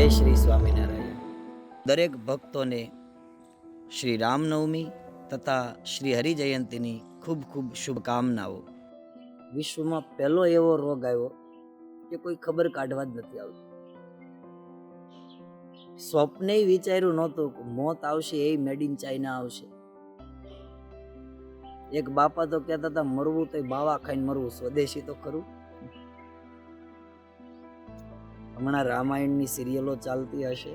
જય શ્રી સ્વામિનારાયણ. દરેક ભક્તોને શ્રી રામનવમી તથા શ્રી હરિજયંતીની ખૂબ ખૂબ શુભકામનાઓ. વિશ્વમાં પહેલો એવો રોગ આવ્યો કે કોઈ ખબર કાઢવા જ નથી આવતી. સ્વપ્ને વિચાર્યું નહોતું કે મોત આવશે, એ મેડ ઇન ચાઇના આવશે. એક બાપા તો કહેતા હતા મરવું તો બાવા ખાઈને મરવું, સ્વદેશી તો ખરું. હમણાં રામાયણની સિરિયલો ચાલતી હશે,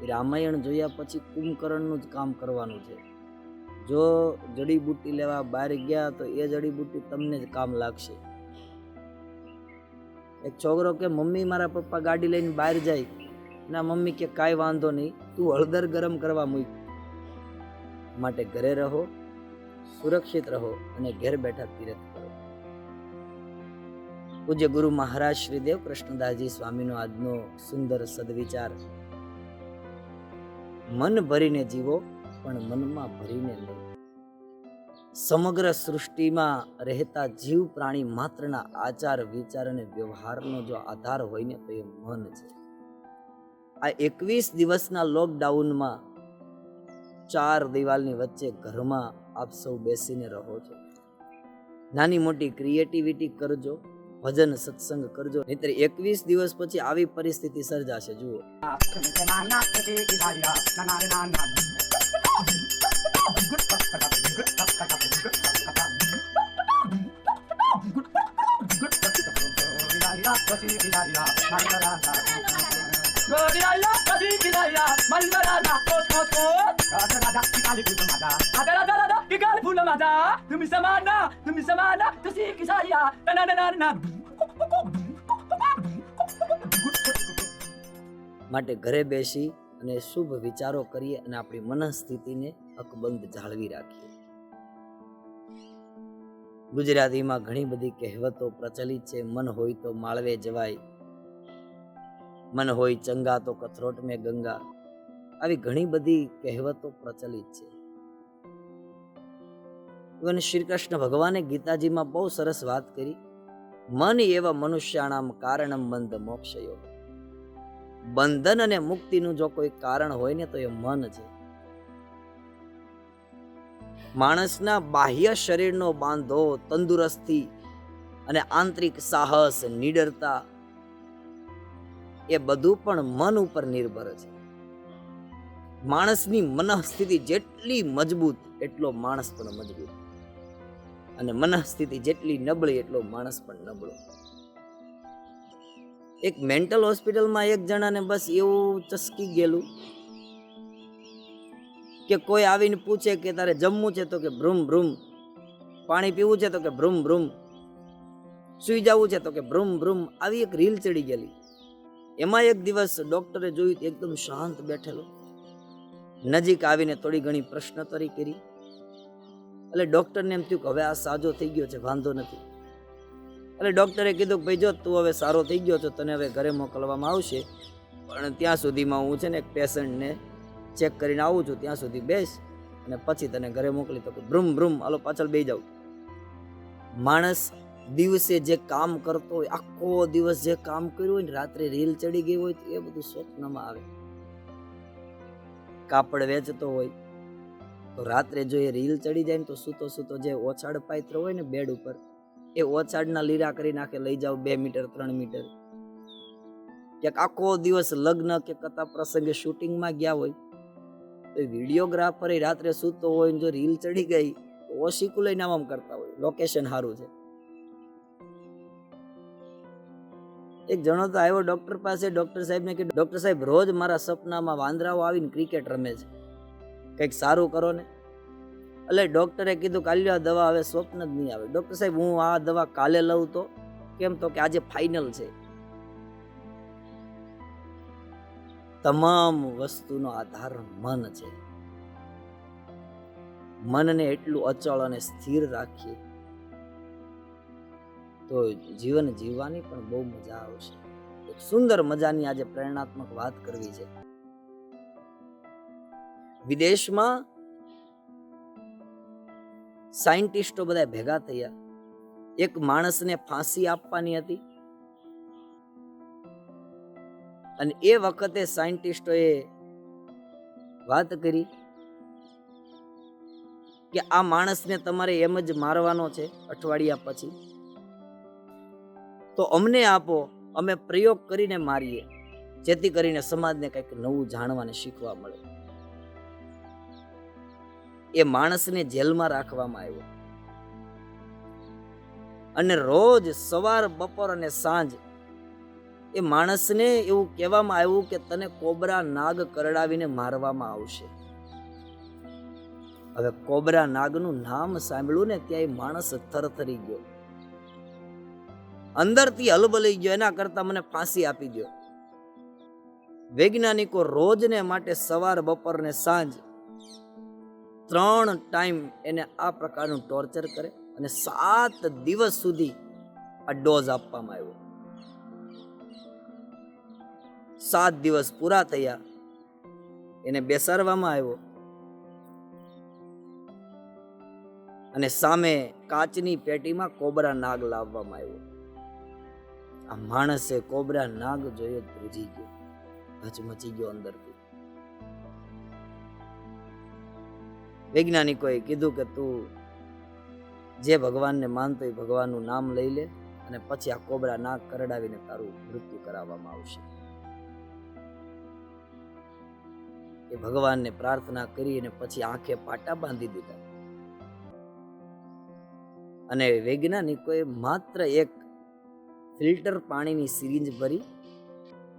રામાયણ જોયા પછી કુંભકર્ણનું જ કામ કરવાનું છે. જો જડીબુટ્ટી લેવા બહાર ગયા તો એ જડીબુટ્ટી તમને જ કામ લાગશે. એક છોકરો કે મમ્મી મારા પપ્પા ગાડી લઈને બહાર જાય, ના મમ્મી કે કાંઈ વાંધો નહીં, તું હળદર ગરમ કરવા મૂક. માટે ઘરે રહો, સુરક્ષિત રહો અને ઘેર બેઠા તીર્થ કરો. પૂજ્ય ગુરુ મહારાજ શ્રી દેવ કૃષ્ણદાસજી સ્વામીનો આજનો સુંદર સદવિચાર: મન ભરીને જીવો પણ મનમાં ભરીને લો. સમગ્ર સૃષ્ટિમાં રહેતા જીવ પ્રાણી માત્રના આચાર વિચાર અને વ્યવહારનો જો આધાર હોય ને તો એ મન છે. આ 21 દિવસના લોકડાઉનમાં 4 દિવાલની વચ્ચે ઘરમાં આપ સૌ બેસીને રહો છો. નાની મોટી ક્રિએટિવિટી કરજો, ભજન સત્સંગ કરજો, નહીતર 21 દિવસ પછી આવી પરિસ્થિતિ સર્જાશે. જુઓ, માટે ઘરે બેસી અને શુભ વિચારો કરીએ અને આપણી મનસ્થિતિને અકબંધ જાળવી રાખીએ. ગુજરાતીમાં ઘણી બધી કહેવતો પ્રચલિત છે. મન હોય તો માળવે જવાય, મન હોય ચંગા તો કથરોટ મેં ગંગા. આવી ઘણી બધી કહેવતો પ્રચલિત છે. ઇવન શ્રી કૃષ્ણ ભગવાને ગીતાજીમાં બહુ સરસ વાત કરી: મન એવા મનુષ્યાણામ કારણમ બંધ મોક્ષયો. બંધન અને મુક્તિનું જો કોઈ કારણ હોય ને તો એ મન છે. માણસના બાહ્ય શરીરનો બાંધો, તંદુરસ્તી અને આંતરિક સાહસ, નિડરતા, એ બધું પણ મન ઉપર નિર્ભર છે. માણસની મનઃસ્થિતિ જેટલી મજબૂત એટલો માણસ પણ મજબૂત, અને મનઃસ્થિતિ જેટલી નબળી એટલો માણસ પણ નબળો. એક મેન્ટલ હોસ્પિટલમાં એક જણાને બસ એવું ચસકી ગયેલું કે કોઈ આવીને પૂછે કે તારે જમવું છે તો કે ભ્રુમ ભ્રુમ, પાણી પીવું છે તો કે ભ્રુમ ભ્રુમ, સુઈ જવું છે તો કે ભ્રુમ ભ્રુમ. આવી એક રીલ ચડી ગયેલી. એમાં એક દિવસ ડોક્ટરે જોયું એકદમ શાંત બેઠેલો. નજીક આવીને થોડી ઘણી પ્રશ્નોત્તરી કરી. એટલે ડોક્ટરને એમ થયું કે હવે આ સાજો થઈ ગયો છે, વાંધો નથી. એટલે ડોક્ટરે કીધું કે ભાઈ જો તું હવે સારો થઈ ગયો છો, તને હવે ઘરે મોકલવામાં આવશે, પણ ત્યાં સુધીમાં હું છે ને એક પેશન્ટને ચેક કરીને આવું છું, ત્યાં સુધી બેસ અને પછી તને ઘરે મોકલી. તો કે ભ્રુમ ભ્રુમ, હાલો પાછળ બેસી જાવ. માણસ દિવસે જે કામ કરતો હોય, આખો દિવસ જે કામ કર્યું હોય ને, રાત્રે રીલ ચડી ગઈ હોય તો એ બધું સ્વપ્નમાં આવે. કાપડ વેચતો હોય તો રાત્રે જો એ રીલ ચડી જાય ને તો સૂતો સૂતો જે ઓછાડ પાત્ર હોય ને બેડ ઉપર, એ ઓછાડના લીરા કરી નાખે, લઈ જાવ 2 મીટર 3 મીટર. ક્યાંક આખો દિવસ લગ્ન કે કથા પ્રસંગે શૂટિંગમાં ગયા હોય તો વિડીયોગ્રાફર રાત્રે સૂતો હોય, જો રીલ ચડી ગઈ તો ઓશીકું લઈને આમ કરતા હોય, લોકેશન સારું છે. એક જણો તો આવ્યો ડોક્ટર પાસે, ડોક્ટર સાહેબને કીધું ડોક્ટર સાહેબ રોજ મારા સપનામાં વાંદરાઓ આવીને ક્રિકેટ રમે છે, કંઈક સારું કરો ને. એટલે ડોક્ટરે કીધું કાલ્યો આ દવા હવે સ્વપ્ન જ નહીં આવે. ડોક્ટર સાહેબ હું આ દવા કાલે લઉં તો કેમ? તો કે આજે ફાઇનલ છે. તમામ વસ્તુનો આધાર મન છે. મનને એટલું અચળ અને સ્થિર રાખીએ તો જીવન જીવવાની પણ બહુ મજા આવશે. એક સુંદર મજાની આજે પ્રેરણાત્મક વાત કરવી છે. વિદેશમાં સાયન્ટિસ્ટો બધા ભેગા થયા. એક માણસને ફાંસી આપવાની હતી અને એ વખતે સાયન્ટિસ્ટોએ વાત કરી કે આ માણસને તમારે એમ જ મારવાનો છે અઠવાડિયા પછી, તો અમને આપો, અમે પ્રયોગ કરીને મારીએ, જેથી કરીને સમાજને કંઈક નવું જાણવાને શીખવા મળે. એ માણસને જેલમાં રાખવામાં આવ્યો અને રોજ સવાર, બપોર અને સાંજ એ માણસને એવું કહેવામાં આવ્યું કે તને કોબરા નાગ કરડાવીને મારવામાં આવશે. હવે કોબરા નાગનું નામ સાંભળ્યું ને ત્યાં એ માણસ થરથરી ગયો, અંદરથી હલબલાઈ ગયો. એના કરતા મને ફાંસી આપી દો. વૈજ્ઞાનિકો રોજને માટે સવાર, બપોર ને સાંજ 3 ટાઈમ એને આ પ્રકારનું ટોર્ચર કરે અને 7 દિવસ સુધી આ ડોઝ આપવામાં આવ્યો. 7 દિવસ પૂરા થયા, એને બેસાડવામાં આવ્યો અને સામે કાચની પેટીમાં કોબરા નાગ લાવવામાં આવ્યો. આ માણસે કોબરા નાગ જોયો, ધ્રુજી ગયો, હચમચી ગયો અંદરથી. વૈજ્ઞાનિકોએ કીધું કે તું જે ભગવાનને માનતો એ ભગવાનનું નામ લઈ લે અને પછી આ કોબરા નાગ કરડાવીને તારું મૃત્યુ કરાવવામાં આવશે. એ ભગવાનને પ્રાર્થના કરી અને પછી આંખે પાટા બાંધી દીધા. અને વૈજ્ઞાનિકોએ માત્ર એક ફિલ્ટર પાણીની સિરિંજ ભરી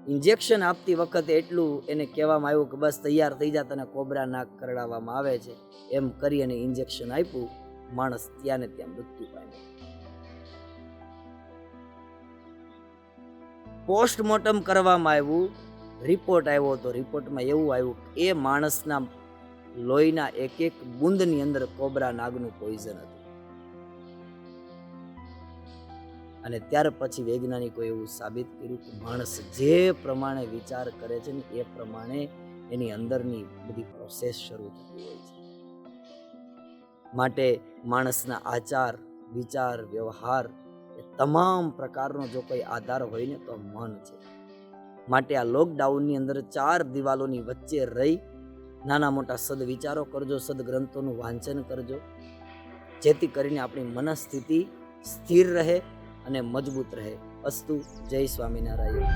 ઇન્જેક્શન આપતી વખતે એટલું એને કહેવામાં આવ્યું કે બસ તૈયાર થઈ જા, તને કોબરા નાગ કરડાવવામાં આવે છે. એમ કરી અને ઇન્જેક્શન આપ્યું. માણસ ત્યાં ને ત્યાં મૃત્યુ પામ્યો. પોસ્ટમોર્ટમ કરવામાં આવ્યું, રિપોર્ટ આવ્યો તો રિપોર્ટમાં એવું આવ્યું કે એ માણસના લોહીના એક એક બુંદની અંદર કોબરા નાગનું પોઈઝન હતું. અને ત્યાર પછી વૈજ્ઞાનિકો એવું સાબિત કર્યું કે માણસ જે પ્રમાણે વિચાર કરે છે ને એ પ્રમાણે એની અંદરની બધી પ્રોસેસ શરૂ થતી હોય છે. માટે માણસના આચાર, વિચાર, વ્યવહાર એ તમામ પ્રકારનો જો કોઈ આધાર હોય ને તો મન છે. માટે આ લોકડાઉનની અંદર 4 દિવાલોની વચ્ચે રહી નાના મોટા સદવિચારો કરજો, સદગ્રંથોનું વાંચન કરજો, જેથી કરીને આપણી મનસ્થિતિ સ્થિર રહે અને મજબૂત રહે. અસ્તુ. જય સ્વામિનારાયણ.